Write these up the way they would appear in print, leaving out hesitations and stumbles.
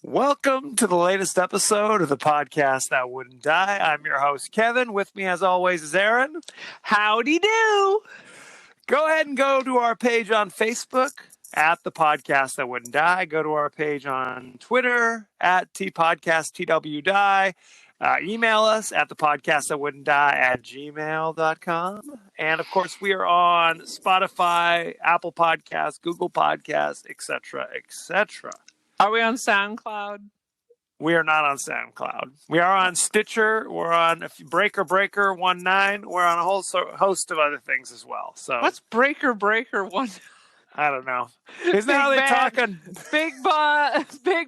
Welcome to the latest episode of the podcast that wouldn't die. I'm your host, Kevin. With me, as always, is Aaron. Howdy do. Go ahead and go to our page on Facebook at the podcast that wouldn't die. Go to our page on Twitter at tpodcasttwdie. Email us at the podcast that wouldn't die at gmail.com. And of course, we are on Spotify, Apple Podcasts, Google Podcasts, etc., etc. Are we on SoundCloud? We are not on SoundCloud. We are on Stitcher. We're on Breaker 19. We're on a whole host of other things as well. So what's Breaker 19? I don't know. Isn't that how they talk on Big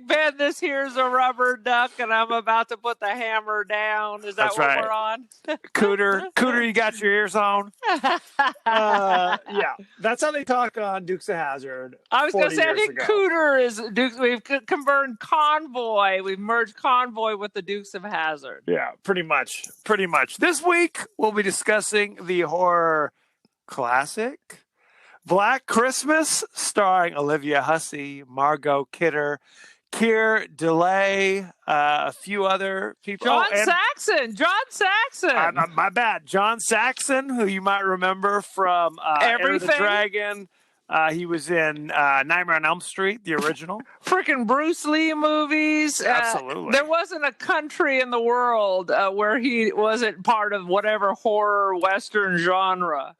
Ben? This here's a rubber duck, and I'm about to put the hammer down. Is that That's what right. we're on? Cooter, you got your ears on? Yeah, that's how they talk on Dukes of Hazzard. I was going to say, I think ago. Cooter is Dukes. We've converted Convoy. We've merged Convoy with the Dukes of Hazzard. Yeah, pretty much. This week, we'll be discussing the horror classic Black Christmas, starring Olivia Hussey, Margot Kidder, Keir Dullea, a few other people. John Saxon. My bad. John Saxon, who you might remember from Enter the Dragon. He was in Nightmare on Elm Street, the original. Freaking Bruce Lee movies. Absolutely. There wasn't a country in the world where he wasn't part of whatever horror Western genre.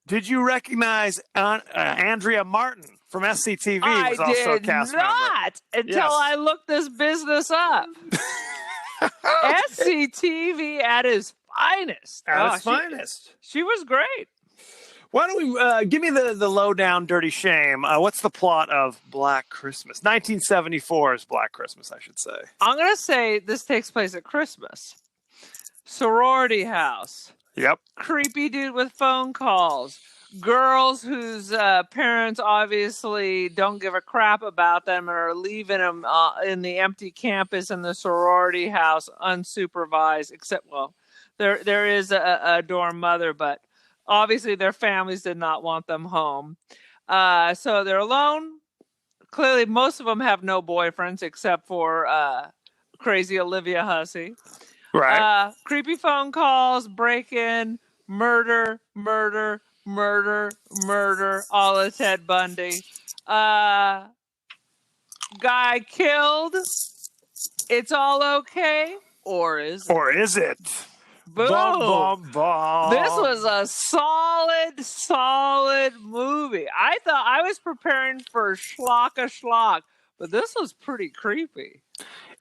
Did you recognize Andrea Martin from SCTV? I was also a cast member. Until I looked this business up. SCTV at his finest. Finest. She was great. Why don't we give me the lowdown dirty shame? What's the plot of Black Christmas? 1974 is Black Christmas, I should say. I'm going to say this takes place at Christmas. Sorority house. Yep. Creepy dude with phone calls. Girls whose parents obviously don't give a crap about them and are leaving them in the empty campus in the sorority house unsupervised, except, well, there is a dorm mother, but obviously their families did not want them home. So they're alone. Clearly, most of them have no boyfriends except for crazy Olivia Hussey. Right. Creepy phone calls, break-in, murder, all of Ted Bundy. Guy killed. It's all okay, or is it? Boom. Bum, bum. This was a solid movie. I thought I was preparing for schlock, but this was pretty creepy.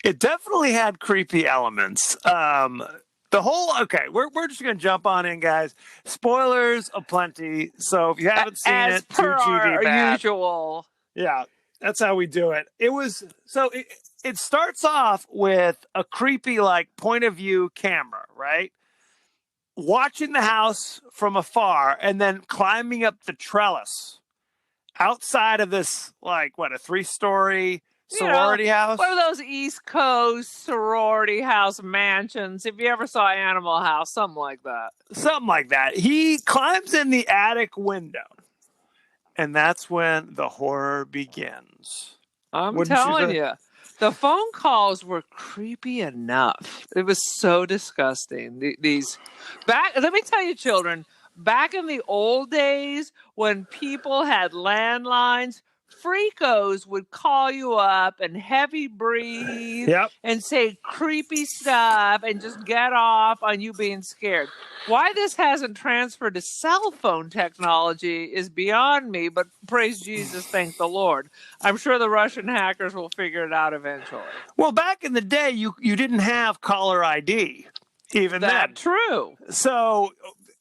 It definitely had creepy elements. We're just going to jump on in, guys. Spoilers aplenty. So if you haven't seen As it, per 2GD bad. usual. Yeah, that's how we do it. It starts off with a creepy, point of view camera, right? Watching the house from afar and then climbing up the trellis outside of this, a 3-story sorority house. One of those East Coast sorority house mansions. If you ever saw Animal House, something like that. He climbs in the attic window, and that's when the horror begins. I'm telling you, the phone calls were creepy enough. It was so disgusting. Let me tell you, children, back in the old days when people had landlines, freakos would call you up and heavy breathe and say creepy stuff and just get off on you being scared. Why this hasn't transferred to cell phone technology is beyond me, but praise Jesus, thank the Lord. I'm sure the Russian hackers will figure it out eventually. Well, back in the day, you didn't have caller ID even then. That's true. So,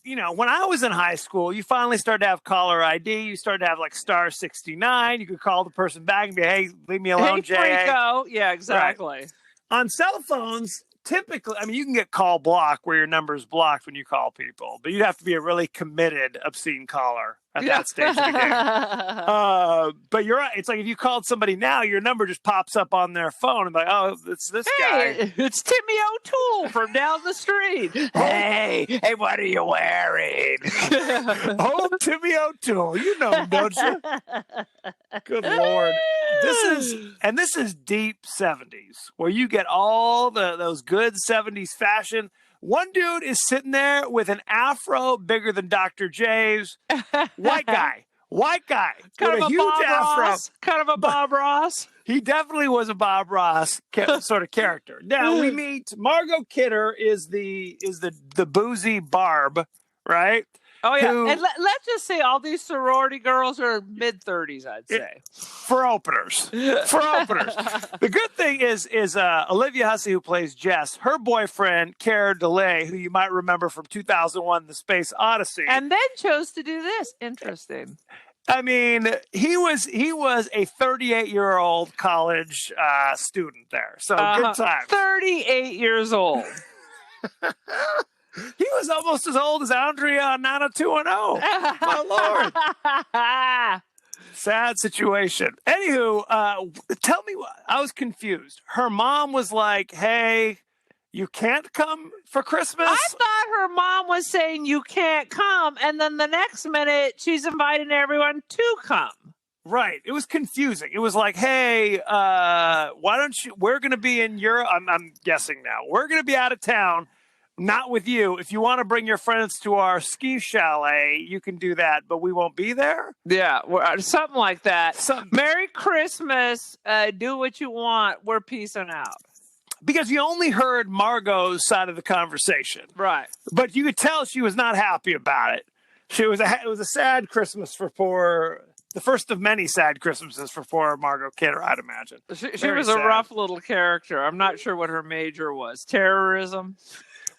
when I was in high school, you finally started to have caller ID. You started to have star 69. You could call the person back and be, hey, leave me alone, Jay. Hey, freako. Yeah, exactly. Right. On cell phones, typically, you can get call block where your number is blocked when you call people, but you'd have to be a really committed obscene caller. at that stage of the game. But you're right. It's like if you called somebody now, your number just pops up on their phone and like, oh, it's this guy. It's Timmy O'Toole from down the street. Hey, what are you wearing? Oh, Timmy O'Toole. You know him, don't you? Good Lord. This is deep 70s, where you get all those good 70s fashion. One dude is sitting there with an afro bigger than Dr. J's. White guy. Kind of a huge Bob afro. Ross. Kind of a Bob Ross. He definitely was a Bob Ross sort of character. Now we meet Margot Kidder is the boozy Barb, right? Oh yeah, and let's just say all these sorority girls are mid-30s, I'd say. For openers. The good thing is Olivia Hussey, who plays Jess, her boyfriend, Cara DeLay, who you might remember from 2001, The Space Odyssey. And then chose to do this. Interesting. I mean, he was a 38-year-old college student there. So good time. 38 years old. He was almost as old as Andrea on 90210. My Lord. Sad situation. Anywho, tell me, I was confused. Her mom was like, hey, you can't come for Christmas? I thought her mom was saying you can't come, and then the next minute she's inviting everyone to come. Right. It was confusing. It was like, hey, why don't you, we're going to be in Europe. I'm guessing now. We're going to be out of town. Not with you. If you want to bring your friends to our ski chalet, you can do that, but we won't be there. Yeah, something like that. Merry Christmas. Do what you want. We're peacing out. Because you only heard Margot's side of the conversation. Right. But you could tell she was not happy about it. It was a sad Christmas for the first of many sad Christmases for poor Margot Kidder, I'd imagine. She was a rough little character. I'm not sure what her major was. Terrorism?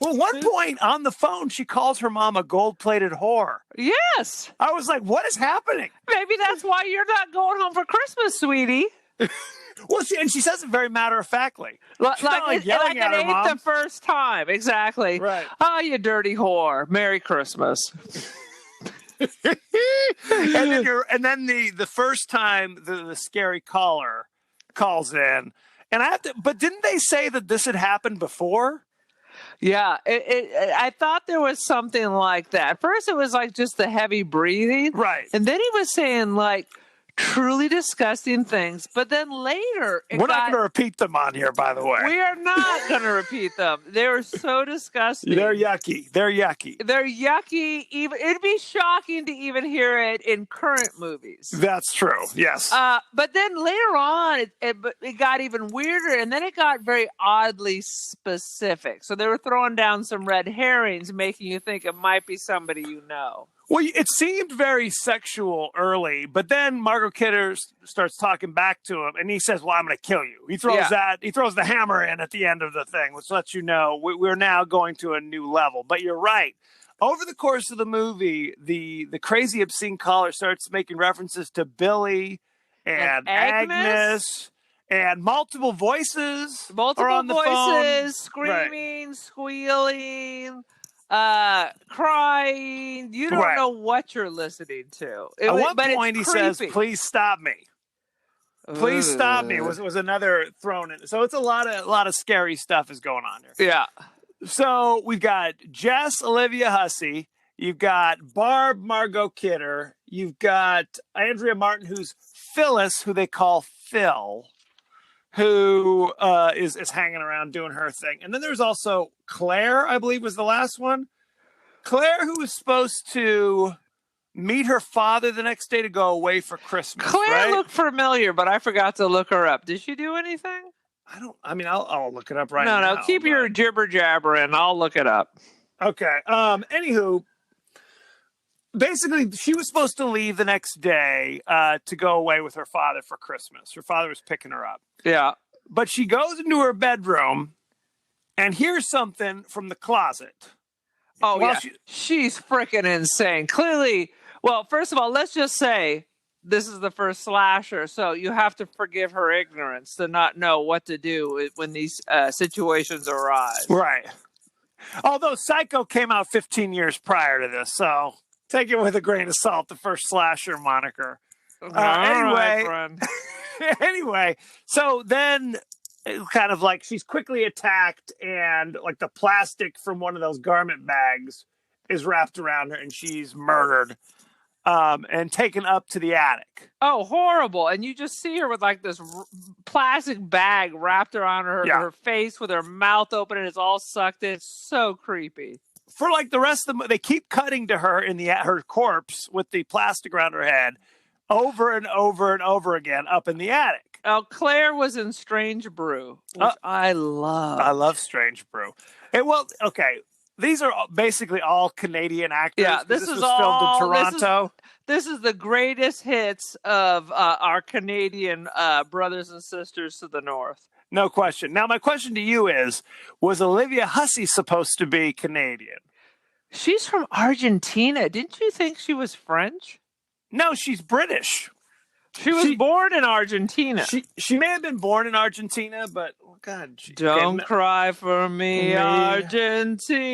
Well, at one point on the phone, she calls her mom a gold-plated whore. Yes. I was like, what is happening? Maybe that's why you're not going home for Christmas, sweetie. Well, she says it very matter-of-factly. Like yelling at her mom. The first time. Exactly. Right. Oh, you dirty whore. Merry Christmas. and then the first time the scary caller calls in, and but didn't they say that this had happened before? Yeah, I thought there was something like that. First, it was like just the heavy breathing. Right. And then he was saying like truly disgusting things. But then later... We're not going to repeat them on here, by the way. We are not going to repeat them. They were so disgusting. They're yucky. They're yucky. It'd be shocking to even hear it in current movies. That's true, yes. But then later on, it got even weirder, and then it got very oddly specific. So they were throwing down some red herrings, making you think it might be somebody you know. Well, it seemed very sexual early, but then Margot Kidder starts talking back to him, and he says, well, I'm going to kill you. He throws the hammer in at the end of the thing, which lets you know we're now going to a new level. But you're right. Over the course of the movie, the crazy obscene caller starts making references to Billy and Agnes and multiple voices. Screaming, squealing. Crying. You don't know what you're listening to. At one point, he says, "Please stop me." Please stop me. Was another thrown in. So it's a lot of scary stuff is going on here. Yeah. So we've got Jess, Olivia Hussey. You've got Barb, Margot Kidder. You've got Andrea Martin, who's Phyllis, who they call Phil, who is hanging around doing her thing. And then there's also Claire, I believe was the last one. Claire, who was supposed to meet her father the next day to go away for Christmas. Claire looked familiar, but I forgot to look her up. Did she do anything? I'll look it up right now. No, keep your jibber jabbering. I'll look it up. Okay. Anywho, basically, she was supposed to leave the next day to go away with her father for Christmas. Her father was picking her up. Yeah. But she goes into her bedroom and hears something from the closet. Oh, yeah. She's freaking insane. Clearly, well, first of all, let's just say this is the first slasher, so you have to forgive her ignorance to not know what to do when these situations arise. Right. Although Psycho came out 15 years prior to this, so... take it with a grain of salt, the first slasher moniker. All right, friend. Anyway, so then kind of like she's quickly attacked and like the plastic from one of those garment bags is wrapped around her and she's murdered and taken up to the attic. Oh, horrible. And you just see her with like this plastic bag wrapped around her face with her mouth open and it's all sucked in. It's so creepy. For like the rest of they keep cutting to her in her corpse with the plastic around her head over and over and over again up in the attic. Oh, Claire was in Strange Brew, which I love. I love Strange Brew. Okay. These are basically all Canadian actors. Yeah, this was all filmed in Toronto. This is the greatest hits of our Canadian brothers and sisters to the north. No question. Now, my question to you is, was Olivia Hussey supposed to be Canadian? She's from Argentina. Didn't you think she was French? No, she's British. She was born in Argentina. She may have been born in Argentina, but God, don't cry for me, Argentina.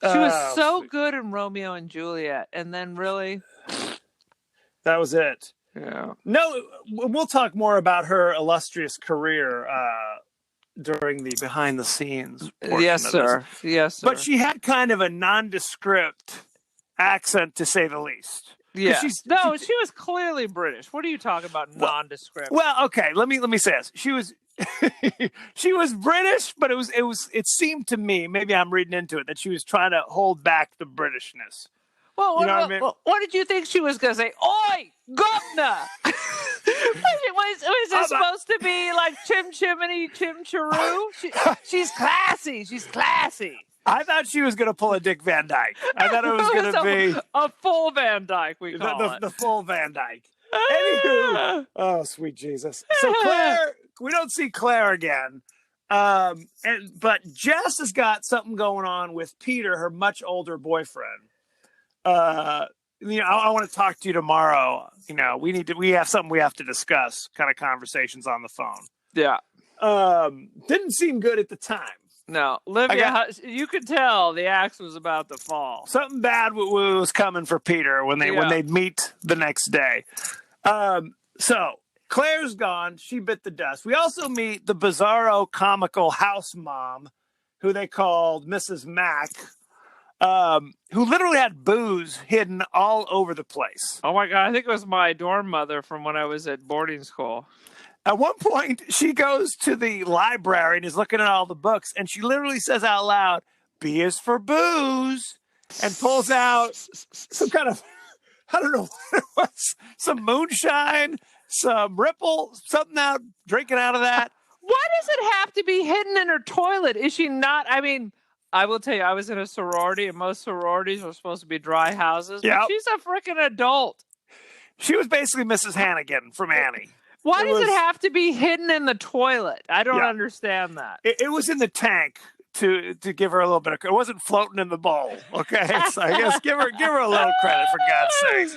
She was so good in Romeo and Juliet, and then really, that was it. Yeah. No, we'll talk more about her illustrious career during the behind the scenes. Yes, sir. Yes, sir. But she had kind of a nondescript accent, to say the least. Yeah. She was clearly British. What are you talking about, nondescript? Well, okay. Let me say this. She was she was British, but it seemed to me, maybe I'm reading into it, that she was trying to hold back the Britishness. Well, what did you think she was going to say? Oi, governor! was it supposed to be like chim chimney, chim chiroo? She's classy. She's classy. I thought she was going to pull a Dick Van Dyke. I thought it was going to be a full Van Dyke. We call it the full Van Dyke. Anywho, oh sweet Jesus! So Claire, we don't see Claire again, but Jess has got something going on with Peter, her much older boyfriend. I want to talk to you tomorrow. We have something we have to discuss. Kind of conversations on the phone. Yeah. Didn't seem good at the time. No, Olivia, you could tell the axe was about to fall. Something bad was coming for Peter when they'd meet the next day. So Claire's gone. She bit the dust. We also meet the bizarro comical house mom, who they called Mrs. Mack, who literally had booze hidden all over the place. Oh my God. I think it was my dorm mother from when I was at boarding school. At one point, she goes to the library and is looking at all the books, and she literally says out loud, "B is for booze," and pulls out some kind of, I don't know what it was, some moonshine, some Ripple, something out, drinking out of that. Why does it have to be hidden in her toilet? Is she not? I mean, I will tell you, I was in a sorority, and most sororities are supposed to be dry houses. Yep. But she's a freaking adult. She was basically Mrs. Hannigan from Annie. Why does it have to be hidden in the toilet? I don't understand that. It was in the tank to give her a little bit of. It wasn't floating in the bowl. Okay, so I guess give her a little credit for God's sakes.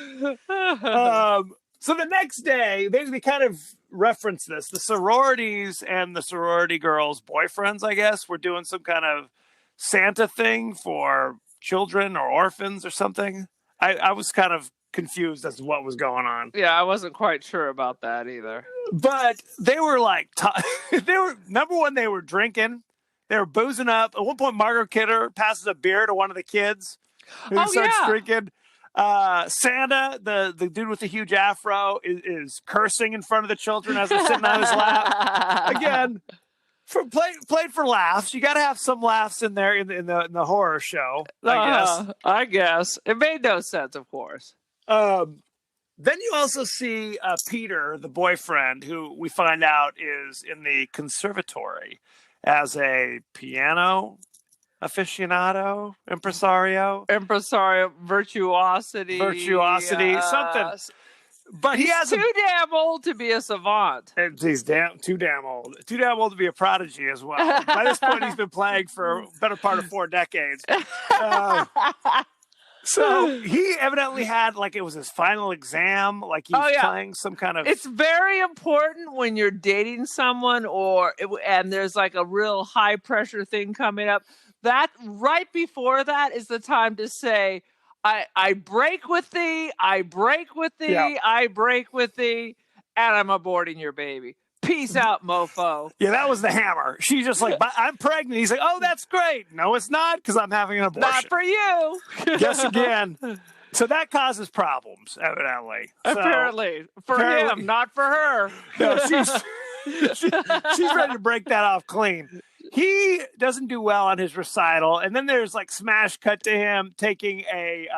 So the next day, they kind of reference this. The sororities and the sorority girls' boyfriends, I guess, were doing some kind of Santa thing for children or orphans or something. I was kind of confused as to what was going on. Yeah, I wasn't quite sure about that either. But they were like, number one, they were drinking. They were boozing up. At one point, Margot Kidder passes a beer to one of the kids who starts drinking. Santa, the dude with the huge afro, is cursing in front of the children as they're sitting on his lap. Again, played for laughs. You got to have some laughs in there in the horror show, I guess. I guess. It made no sense, of course. Then you also see Peter, the boyfriend, who we find out is in the conservatory as a piano aficionado, impresario, virtuosity, something. But he's too damn old to be a savant. He's too damn old to be a prodigy as well. By this point, he's been playing for a better part of 4 decades. So he evidently had, like, it was his final exam, like he was playing some kind of... It's very important when you're dating someone and there's like a real high pressure thing coming up. that right before that is the time to say, I break with thee, I break with thee, Yeah. I break with thee, and I'm aborting your baby. Peace out, mofo. Yeah, that was the hammer. She's just like, but I'm pregnant. He's like, oh, that's great. No, it's not, because I'm having an abortion. Not for you. Guess again. So that causes problems, evidently. Apparently. For him, not for her. No, she's ready to break that off clean. He doesn't do well on his recital, and then there's like smash cut to him taking a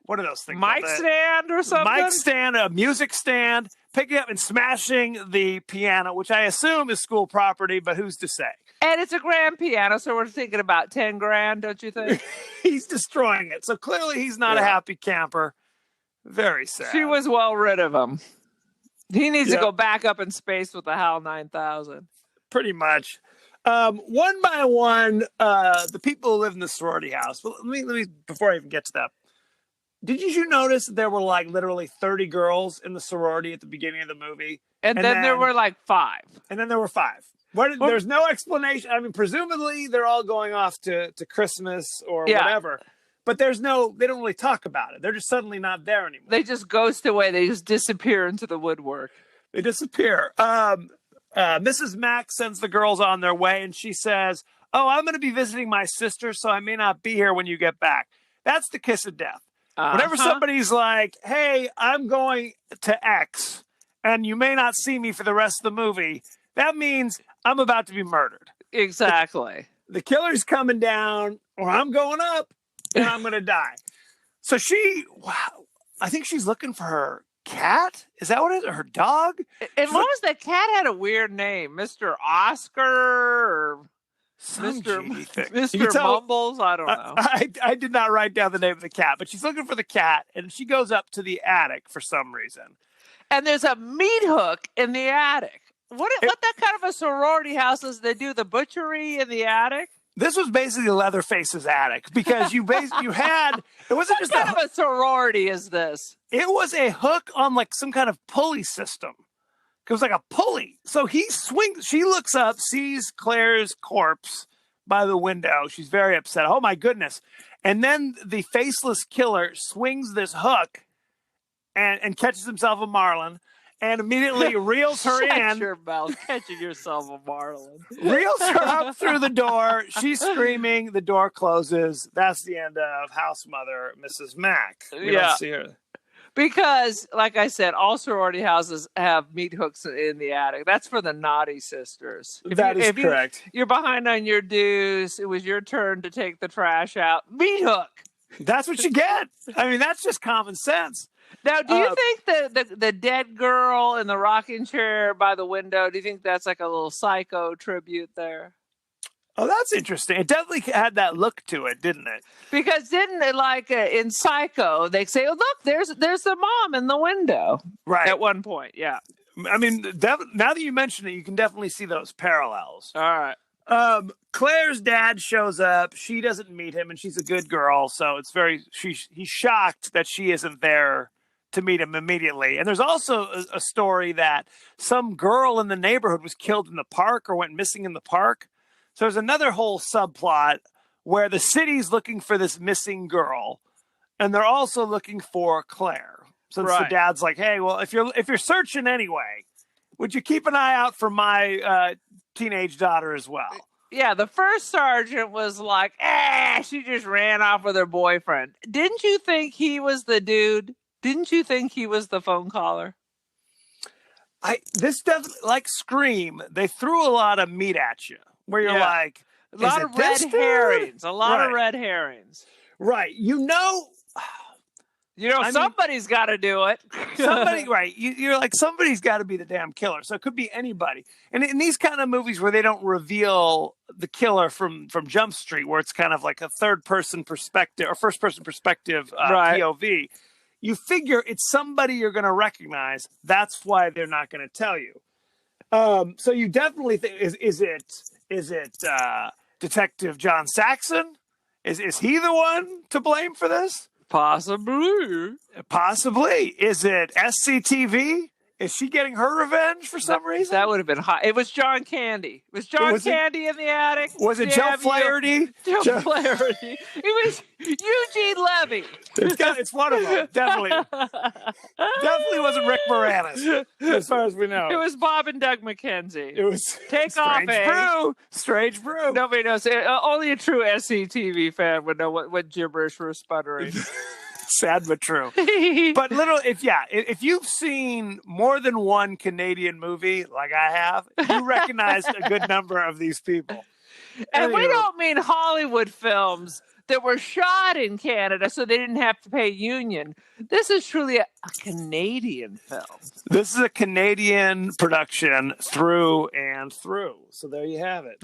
what are those things? Mic stand or something? Mic stand, a music stand, picking up and smashing the piano, which I assume is school property, but who's to say? And it's a grand piano, so we're thinking about 10 grand, don't you think? He's destroying it. So clearly he's not a happy camper. Very sad. She was well rid of him. He needs to go back up in space with the HAL 9000. Pretty much. One by one, the people who live in the sorority house. Well, let me before I even get to that. Did you notice that there were like literally 30 girls in the sorority at the beginning of the movie? And then there were like 5. And then there were 5. There's no explanation. I mean, presumably they're all going off to Christmas or whatever. But they don't really talk about it. They're just suddenly not there anymore. They just ghost away. They just disappear into the woodwork. They disappear. Mrs. Mack sends the girls on their way, and she says, oh, I'm going to be visiting my sister, so I may not be here when you get back. That's the kiss of death. Whenever somebody's like, hey, I'm going to X, and you may not see me for the rest of the movie, that means I'm about to be murdered. Exactly. The killer's coming down, or I'm going up, and I'm going to die. So I think she's looking for her cat. Is that what it is? Or her dog? And what was that cat? Had a weird name, Mr. Oscar or Mr. Mumbles. I don't know. I did not write down the name of the cat, but she's looking for the cat, and she goes up to the attic for some reason. And there's a meat hook in the attic. What that kind of a sorority house is? They do the butchery in the attic. This was basically Leatherface's attic, because you had it wasn't just kind of a sorority is this? It was a hook on like some kind of pulley system. It was like a pulley. So he swings. She looks up, sees Claire's corpse by the window. She's very upset. Oh my goodness! And then the faceless killer swings this hook and catches himself a marlin. And immediately reels her in. Your mouth, catching yourself a marlin. Reels her up through the door. She's screaming. The door closes. That's the end of House Mother, Mrs. Mack. We don't see her. Because, like I said, all sorority houses have meat hooks in the attic. That's for the naughty sisters. That is correct. You're behind on your dues. It was your turn to take the trash out. Meat hook. That's what you get. I mean, that's just common sense. Now, do you think the dead girl in the rocking chair by the window, do you think that's like a little Psycho tribute there? Oh, that's interesting. It definitely had that look to it, didn't it? Because didn't it, like in Psycho, they say, oh, look, there's the mom in the window. Right. At one point, yeah. I mean, now that you mention it, you can definitely see those parallels. All right. Claire's dad shows up. She doesn't meet him, and she's a good girl, so he's shocked that she isn't there to meet him immediately. And there's also a story that some girl in the neighborhood was killed in the park or went missing in the park. So there's another whole subplot where the city's looking for this missing girl, and they're also looking for Claire. So the dad's like, hey, well, if you're searching anyway, would you keep an eye out for my teenage daughter as well? Yeah, the first sergeant was like, she just ran off with her boyfriend. Didn't you think he was the dude? Didn't you think he was the phone caller? This definitely, like Scream, they threw a lot of meat at you, where you're like, a lot of red herrings. A lot of red herrings. Right. Somebody's got to do it. Somebody, right. You're like, somebody's got to be the damn killer. So it could be anybody. And in these kind of movies where they don't reveal the killer from Jump Street, where it's kind of like a third-person perspective or first-person perspective POV, you figure it's somebody you're going to recognize. That's why they're not going to tell you. So you definitely think, is it Detective John Saxon? Is he the one to blame for this? Possibly. Is it SCTV? Is she getting her revenge for some reason? That would have been hot. It was John Candy. It was John Candy in the attic. Was it Joe Flaherty? Joe Flaherty. It was Eugene Levy. It's one of them. Definitely wasn't Rick Moranis, as far as we know. It was Bob and Doug McKenzie. It was Take Off, Strange Brew. Nobody knows. Only a true SCTV fan would know what gibberish we're sputtering. Sad but true. But if you've seen more than one Canadian movie like I have, you recognize a good number of these people. And we don't mean Hollywood films that were shot in Canada so they didn't have to pay union. This is truly a Canadian film. This is a Canadian production through and through. So there you have it.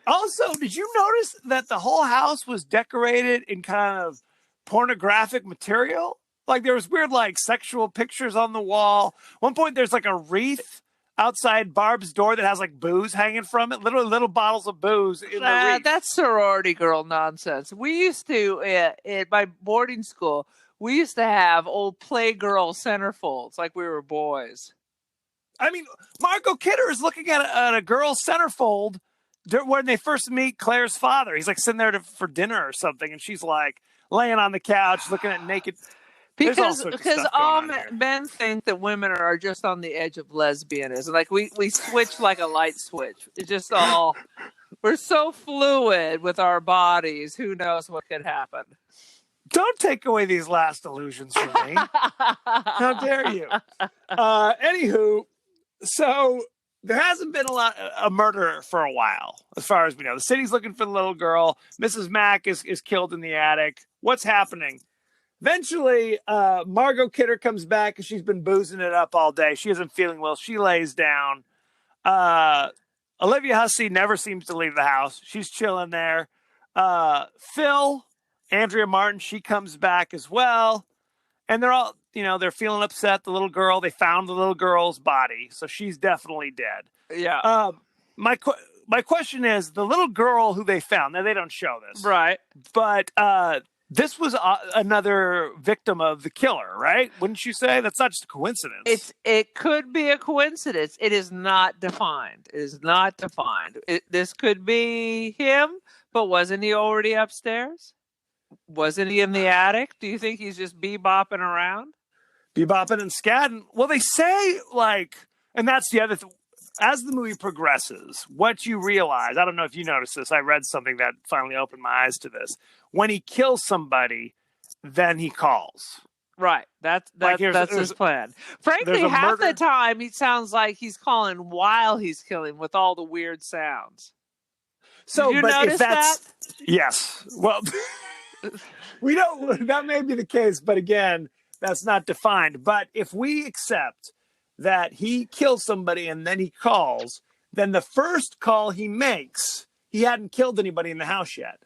Also, did you notice that the whole house was decorated in kind of pornographic material? Like there was weird sexual pictures on the wall. One point there's a wreath outside Barb's door that has booze hanging from it, literally little bottles of booze in the wreath. That's sorority girl nonsense. We used to at my boarding school, we used to have old Playgirl centerfolds like we were boys. I mean, Margot Kidder is looking at a girl's centerfold when they first meet Claire's father. He's sitting there for dinner or something, and she's laying on the couch looking at naked. Because all men think that women are just on the edge of lesbianism. We switch like a light switch. It's just all, we're so fluid with our bodies. Who knows what could happen? Don't take away these last illusions from me. How dare you? Anywho, so there hasn't been a murder for a while, as far as we know. The city's looking for the little girl. Mrs. Mack is killed in the attic. What's happening? Eventually, Margot Kidder comes back because she's been boozing it up all day. She isn't feeling well. She lays down. Olivia Hussey never seems to leave the house. She's chilling there. Phil, Andrea Martin, she comes back as well. And they're all, they're feeling upset. The little girl, they found the little girl's body. So she's definitely dead. Yeah. My question is, the little girl who they found, now they don't show this. Right. But this was another victim of the killer, right? Wouldn't you say? That's not just a coincidence. It could be a coincidence. It is not defined. It is not defined. This could be him, but wasn't he already upstairs? Wasn't he in the attic? Do you think he's just bebopping around? Bebopping and scatting. Well, they say and that's the other thing. As the movie progresses, what you realize, I don't know if you noticed this, I read something that finally opened my eyes to this. When he kills somebody, then he calls. Right. That's his plan. Frankly, half the time, it sounds like he's calling while he's killing with all the weird sounds. So, did you notice that? Yes. Well, we don't, that may be the case, but again, that's not defined. But if we accept that he kills somebody and then he calls, then the first call he makes, he hadn't killed anybody in the house yet.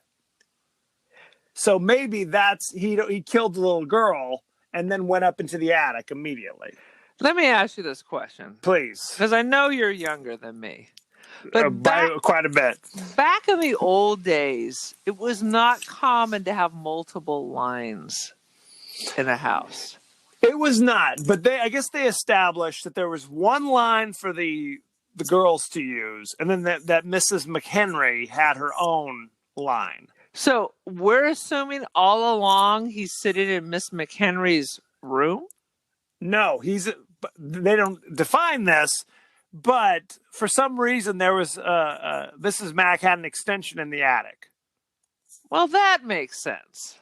So maybe he killed the little girl and then went up into the attic immediately. Let me ask you this question. Please. Because I know you're younger than me. But by quite a bit. Back in the old days, it was not common to have multiple lines in a house. It was not, but I guess they established that there was one line for the girls to use, and then that Mrs. McHenry had her own line. So we're assuming all along he's sitting in Miss McHenry's room? No, they don't define this, but for some reason there was Mrs. Mack had an extension in the attic. Well, that makes sense.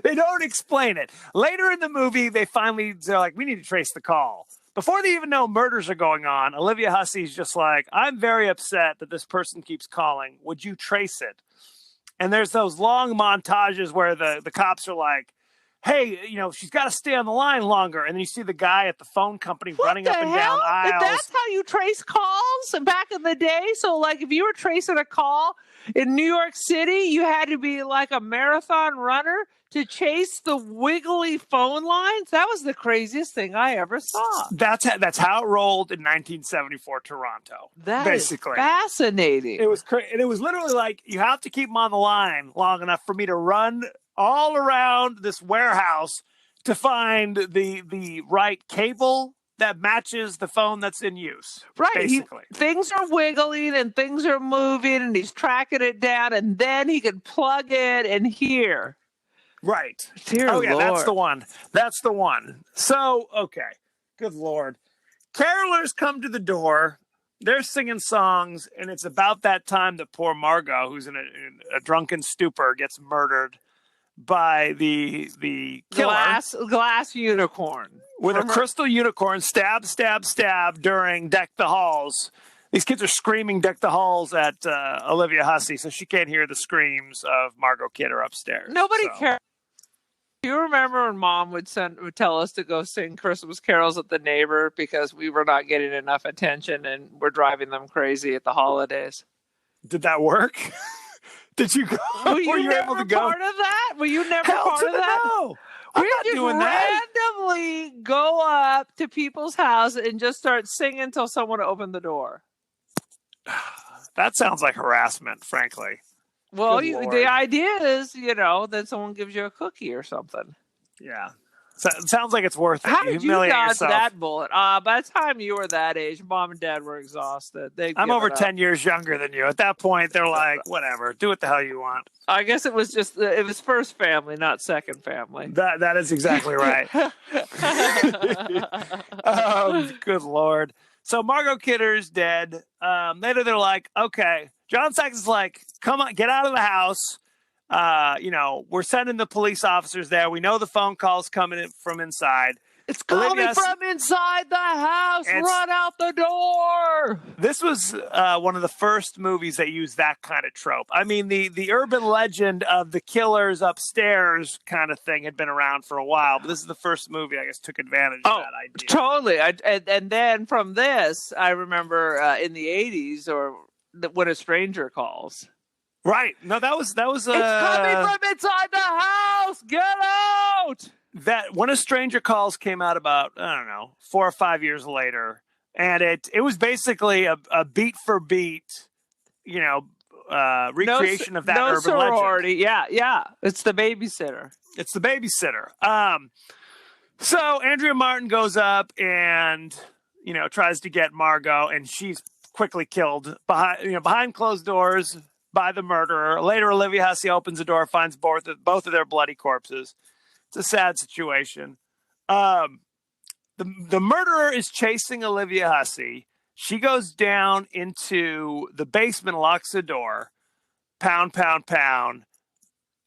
They don't explain it. Later in the movie, they're like, we need to trace the call. Before they even know murders are going on, Olivia Hussey's just like, I'm very upset that this person keeps calling. Would you trace it? And there's those long montages where the cops are like, hey, she's got to stay on the line longer. And then you see the guy at the phone company running up and down aisles. That's how you trace calls back in the day? So, if you were tracing a call in New York City, you had to be like a marathon runner to chase the wiggly phone lines? That was the craziest thing I ever saw. That's how it rolled in 1974 Toronto. That basically is fascinating. It was and it was literally like, you have to keep them on the line long enough for me to run all around this warehouse to find the right cable that matches the phone that's in use. Right. Basically. Things are wiggling and things are moving and he's tracking it down and then he can plug it and hear. Right. Dear oh, yeah, Lord. that's the one. That's the one. So, okay. Good Lord. Carolers come to the door. They're singing songs, and it's about that time that poor Margot, who's in a drunken stupor, gets murdered by the killer. Glass unicorn. With a crystal unicorn, stab during Deck the Halls. These kids are screaming Deck the Halls at Olivia Hussey, so she can't hear the screams of Margot Kidder upstairs. Nobody cares. Do you remember when Mom would tell us to go sing Christmas carols at the neighbor because we were not getting enough attention and we're driving them crazy at the holidays? Did that work? Did you go? Were you able to go? Part of that? Were you never part of that? No. We just randomly go up to people's house and just start singing until someone opened the door. That sounds like harassment, frankly. Well, the idea is, that someone gives you a cookie or something. Yeah. So it sounds like it's worth it. How did you dodge that bullet? By the time you were that age, Mom and Dad were exhausted. I'm over 10 years younger than you. At that point, they're like, whatever, do what the hell you want. I guess it was first family, not second family. That is exactly right. Good Lord. So Margot Kidder's dead. Later, they're like, okay. John Saxon's like, come on, get out of the house. We're sending the police officers there. We know the phone call's coming in from inside. It's coming from inside the house. Run out the door. This was one of the first movies that used that kind of trope. I mean, the urban legend of the killers upstairs kind of thing had been around for a while, but this is the first movie, I guess, took advantage of that idea. Totally. And then from this, I remember in the 80s or When a Stranger Calls. Right. No, that was. It's coming from inside the house. Get out. That When a Stranger Calls came out about, I don't know, 4 or 5 years later, and it was basically a beat for beat, recreation of that urban sorority. legend. Yeah. It's the babysitter. So Andrea Martin goes up and tries to get Margot, and she's quickly killed behind closed doors by the murderer. Later, Olivia Hussey opens the door, finds both of their bloody corpses. It's a sad situation. The murderer is chasing Olivia Hussey. She goes down into the basement, locks the door, pound, pound, pound.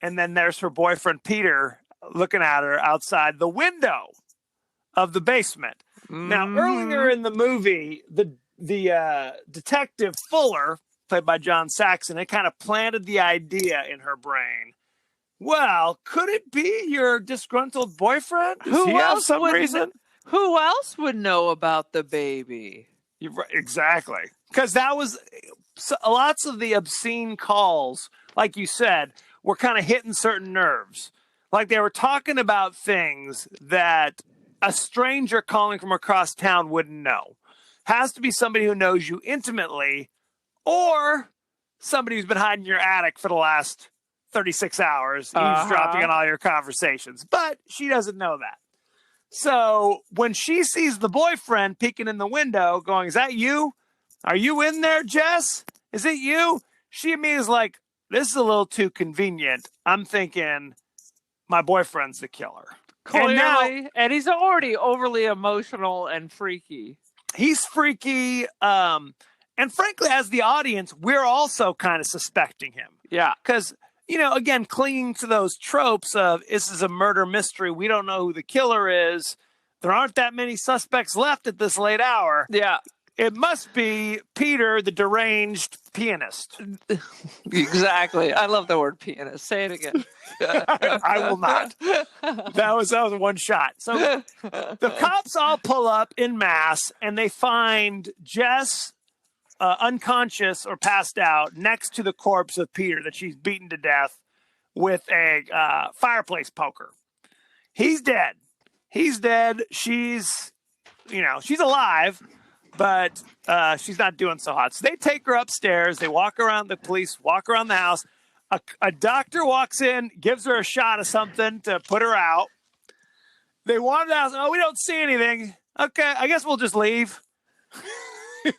And then there's her boyfriend, Peter, looking at her outside the window of the basement. Mm-hmm. Now, earlier in the movie, the detective Fuller, played by John Saxon, it kind of planted the idea in her brain. Well, could it be your disgruntled boyfriend? Does he have some reason? Who else would know about the baby? Exactly. Because that was lots of the obscene calls, like you said, were kind of hitting certain nerves. Like they were talking about things that a stranger calling from across town wouldn't know. Has to be somebody who knows you intimately, or somebody who's been hiding in your attic for the last 36 hours, eavesdropping on all your conversations. But she doesn't know that. So when she sees the boyfriend peeking in the window going, is that you? Are you in there, Jess? Is it you? She immediately is like, this is a little too convenient. I'm thinking my boyfriend's the killer. Clearly, and he's already overly emotional and freaky. He's freaky. And frankly, as the audience, we're also kind of suspecting him. Yeah. Because, again, clinging to those tropes of this is a murder mystery. We don't know who the killer is. There aren't that many suspects left at this late hour. Yeah. It must be Peter, the deranged pianist. Exactly. I love the word pianist. Say it again. I will not. That was one shot. So the cops all pull up en masse, and they find Jess unconscious or passed out next to the corpse of Peter that she's beaten to death with a fireplace poker. He's dead. She's alive, but she's not doing so hot. So they take her upstairs. They walk around the house. A doctor walks in, gives her a shot of something to put her out. They wanted the house. Oh, we don't see anything. Okay, I guess we'll just leave.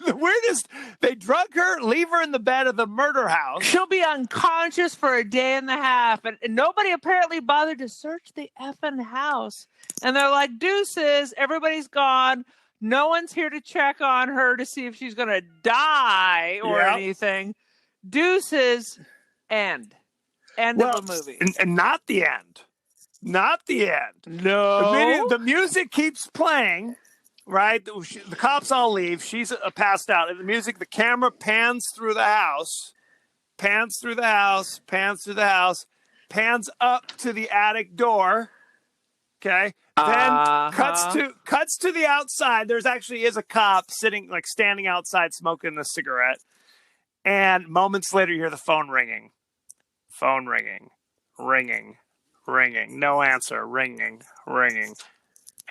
The weirdest, they drug her, leave her in the bed of the murder house. She'll be unconscious for a day and a half, and nobody apparently bothered to search the effing house. And they're like, deuces, everybody's gone. No one's here to check on her to see if she's going to die or anything. Deuces, end. End of the movie. And not the end. Not the end. No. The music keeps playing. Right, the cops all leave. She's passed out. And the music, the camera pans through the house, pans up to the attic door. Okay, then cuts to the outside. There's actually is a cop standing outside smoking a cigarette. And moments later, you hear the phone ringing. No answer. Ringing,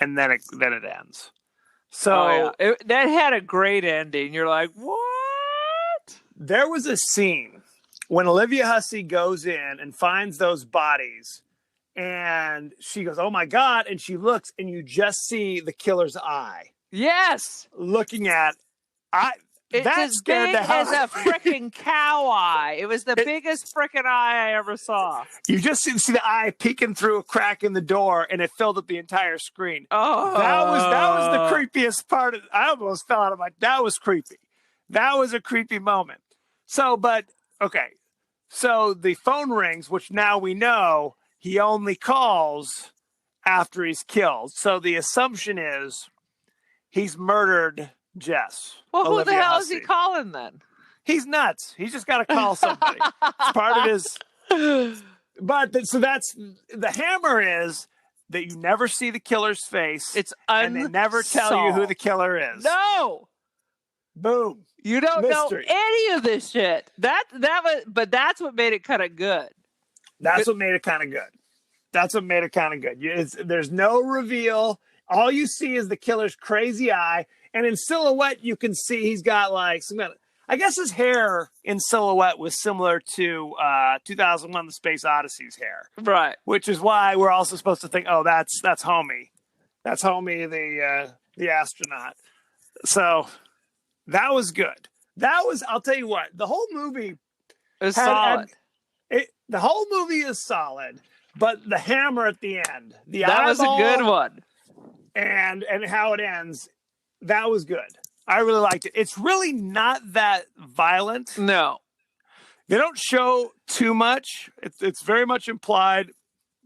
and then it ends. So that had a great ending. You're like, what? There was a scene when Olivia Hussey goes in and finds those bodies, and she goes, "Oh my God!" And she looks, and you just see the killer's eye. Yes, looking at that scared the hell out of me. As a freaking cow eye. It was the biggest freaking eye I ever saw. You just see the eye peeking through a crack in the door, and it filled up the entire screen. Oh, that was the creepiest part. I almost fell out of my. That was creepy. That was a creepy moment. So the phone rings, which now we know he only calls after he's killed. So the assumption is he's murdered Jess. Well, Olivia who the hell Hussey. is he calling then? He's nuts. He's just got to call somebody. It's part of his. But so that's the hammer is that you never see the killer's face. It's and they never tell you who the killer is. No. Boom. You don't Mystery. know any of this shit. But that's what made it kind of good. That's what made it kind of good. There's no reveal. All you see is the killer's crazy eye. And in silhouette, you can see he's got I guess his hair in silhouette was similar to 2001: The Space Odyssey's hair. Right. Which is why we're also supposed to think, oh, that's Homie. That's Homie, the astronaut. So that was good. I'll tell you what, the whole movie is solid. The whole movie is solid, but the hammer at the end, that was a good one. And how it ends, that was good. I really liked it. It's really not that violent. No. They don't show too much. It's very much implied.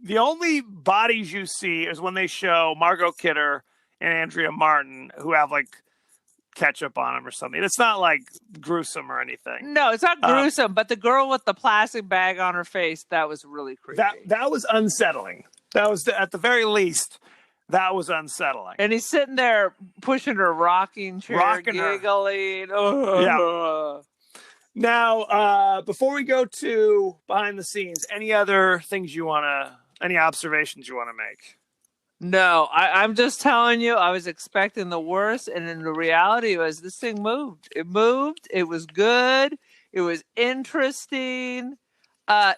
The only bodies you see is when they show Margot Kidder and Andrea Martin, who have ketchup on them or something. It's not gruesome or anything. No, it's not gruesome, but the girl with the plastic bag on her face, that was really creepy. That was unsettling. That was, at the very least, that was unsettling. And he's sitting there pushing her rocking chair, giggling. Yeah. Now, before we go to behind the scenes, any observations you want to make? No, I'm just telling you, I was expecting the worst, and then the reality was this thing moved. It moved. It was good. It was interesting.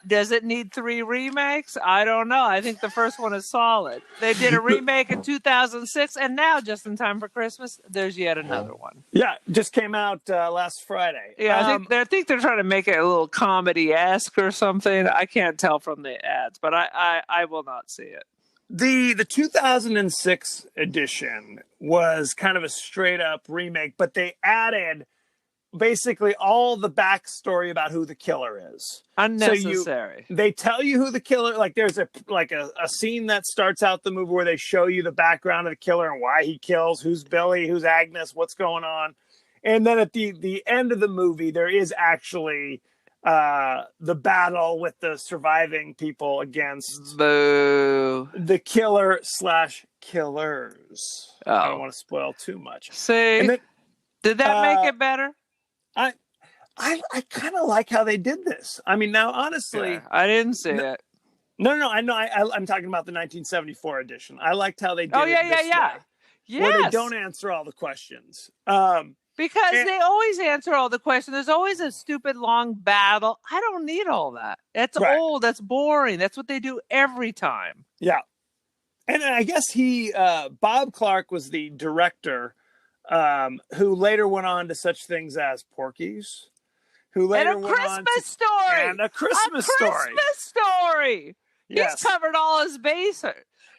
Does it need 3 remakes? I don't know. I think the first one is solid. They did a remake in 2006, and now, just in time for Christmas, there's yet another one. Yeah, just came out last Friday. Yeah, I think they're trying to make it a little comedy-esque or something. I can't tell from the ads, but I will not see it. The 2006 edition was kind of a straight-up remake, but they added basically all the backstory about who the killer is. Unnecessary. So they tell you who the killer, there's a scene that starts out the movie where they show you the background of the killer and why he kills, who's Billy, who's Agnes, what's going on. And then at the end of the movie, there is actually the battle with the surviving people against the killer / killers. Oh. I don't want to spoil too much. See, did that make it better? I kind of like how they did this. I mean, now honestly, I didn't see it. No, I know. I'm talking about the 1974 edition. I liked how they did it. Yeah. Yes. Where they don't answer all the questions. Because they always answer all the questions. There's always a stupid long battle. I don't need all that. That's old. That's boring. That's what they do every time. Yeah. And I guess Bob Clark was the director, who later went on to such things as Porky's, who later went on to Story, and A Christmas Story. Story. Yes. He's covered all his bases,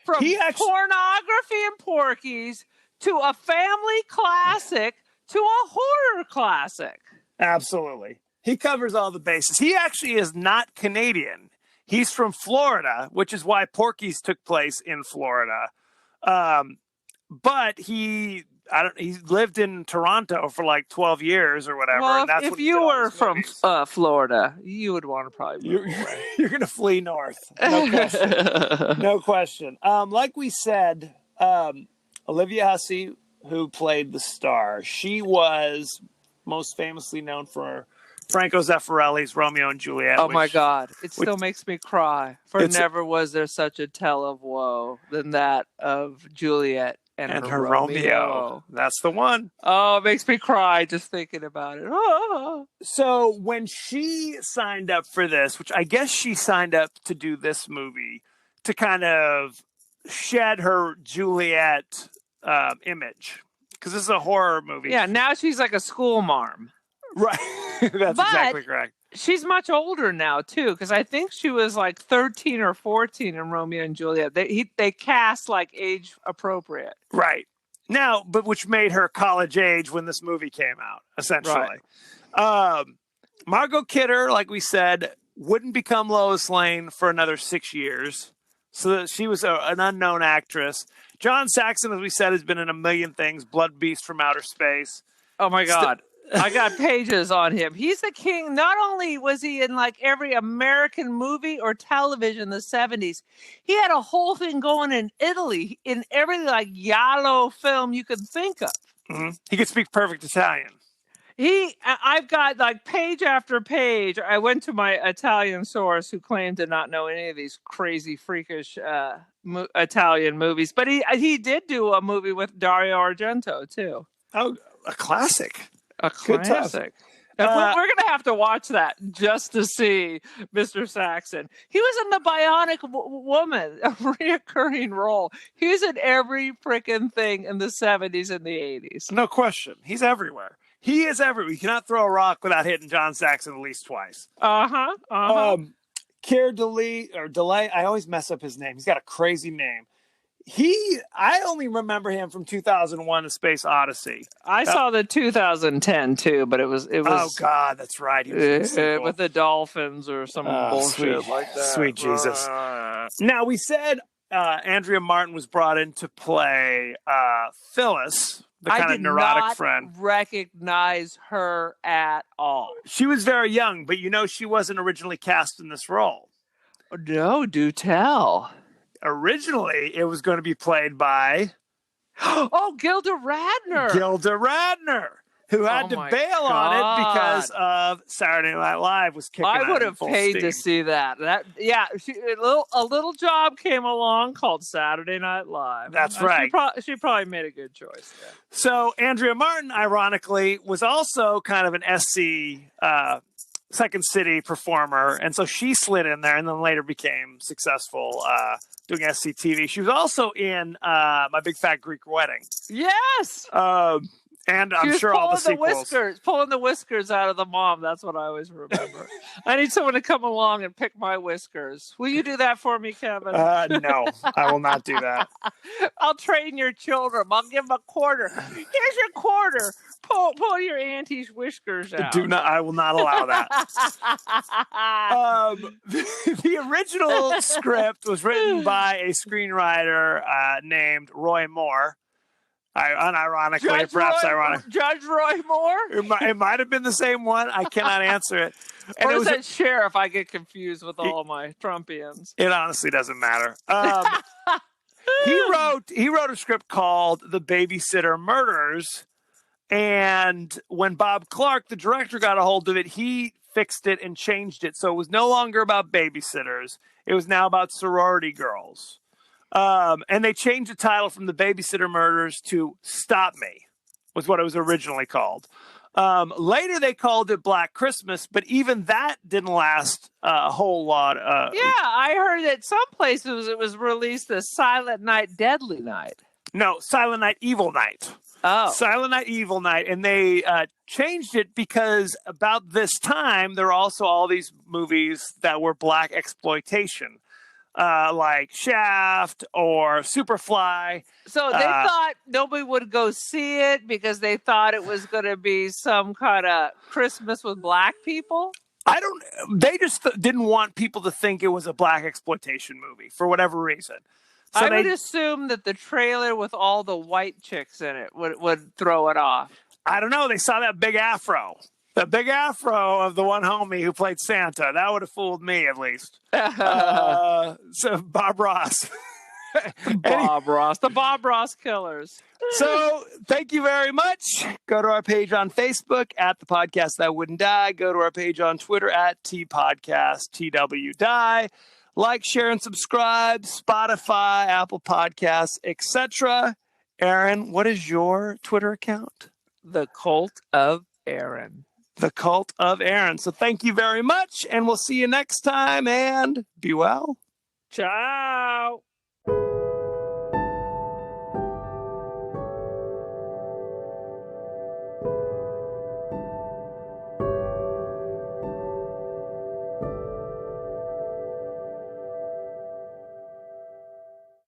from pornography and Porky's to a family classic to a horror classic. Absolutely. He covers all the bases. He actually is not Canadian. He's from Florida, which is why Porky's took place in Florida. But he lived in Toronto for like 12 years or whatever. Well, and that's if you were from Florida, you would want to probably move away. You're going to flee north. No question. No question. Like we said, Olivia Hussey, who played the star, she was most famously known for Franco Zeffirelli's Romeo and Juliet. Oh, my God. It still makes me cry. For never was there such a tale of woe than that of Juliet and her Romeo. That's the one. Oh, it makes me cry just thinking about it. Oh. So when she signed up for this, which I guess she signed up to do this movie to kind of shed her Juliet image, because this is a horror movie. Yeah, now she's like a school marm. Right. That's exactly correct. She's much older now, too, because I think she was like 13 or 14 in Romeo and Juliet. They cast like age appropriate. Right. Now, but which made her college age when this movie came out, essentially. Right. Margot Kidder, like we said, wouldn't become Lois Lane for another 6 years. So she was an unknown actress. John Saxon, as we said, has been in a million things. Blood Beast from Outer Space. Oh, my God. I got pages on him. He's the king. Not only was he in like every American movie or television in the 70s, he had a whole thing going in Italy in every like giallo film you could think of. Mm-hmm. He could speak perfect Italian. I've got like page after page. I went to my Italian source who claimed to not know any of these crazy, freakish Italian movies. But he did do a movie with Dario Argento, too. Oh, a classic. A classic. We're going to have to watch that just to see Mr. Saxon. He was in The Bionic Woman, a reoccurring role. He was in every freaking thing in the 70s and the 80s. No question. He's everywhere. He is everywhere. You cannot throw a rock without hitting John Saxon at least twice. Keir Delay, I always mess up his name. He's got a crazy name. I only remember him from 2001: A Space Odyssey. I saw the 2010 too, but it was. Oh God, that's right. He was with the dolphins or some bullshit like that. Sweet Jesus. Now we said Andrea Martin was brought in to play Phyllis, the kind of neurotic friend. I did not recognize her at all. She was very young, but she wasn't originally cast in this role. No, do tell. Originally, it was going to be played by Gilda Radner, who had to bail on it because of Saturday Night Live was kicking. I would have paid to see that. A little job came along called Saturday Night Live. That's right. She probably made a good choice. Yeah. So Andrea Martin, ironically, was also kind of an SC. Second City performer, and so she slid in there and then later became successful doing SCTV. She was also in My Big Fat Greek Wedding. Yes! And I'm sure all the sequels. Pulling the whiskers out of the mom. That's what I always remember. I need someone to come along and pick my whiskers. Will you do that for me, Kevin? No, I will not do that. I'll train your children. I'll give them a quarter. Here's your quarter. Pull your auntie's whiskers out. I will not allow that. The original script was written by a screenwriter named Roy Moore. Unironically, ironic. Judge Roy Moore? It might have been the same one. I cannot answer it. And or is that sheriff? I get confused with all my Trumpians. It honestly doesn't matter. He wrote a script called The Babysitter Murders. And when Bob Clark, the director, got a hold of it, he fixed it and changed it. So it was no longer about babysitters. It was now about sorority girls. And they changed the title from The Babysitter Murders to Stop Me, was what it was originally called. Later, they called it Black Christmas, but even that didn't last a whole lot. Yeah, I heard that some places it was released as Silent Night, Deadly Night. No, Silent Night, Evil Night. Oh. Silent Night, Evil Night. And they changed it because about this time, there were also all these movies that were black exploitation, like Shaft or Superfly. So they thought nobody would go see it because they thought it was going to be some kind of Christmas with black people? They just didn't want people to think it was a black exploitation movie for whatever reason. So I would assume that the trailer with all the white chicks in it would throw it off. I don't know. They saw that big afro. The big afro of the one homie who played Santa. That would have fooled me, at least. So Bob Ross. Bob Ross. The Bob Ross Killers. So thank you very much. Go to our page on Facebook at The Podcast That Wouldn't Die. Go to our page on Twitter at TPodcast, TWDie. Like, share, and subscribe. Spotify, Apple Podcasts, etc. Aaron, what is your Twitter account? The Cult of Aaron. The Cult of Aaron. So thank you very much, and we'll see you next time, and be well. Ciao.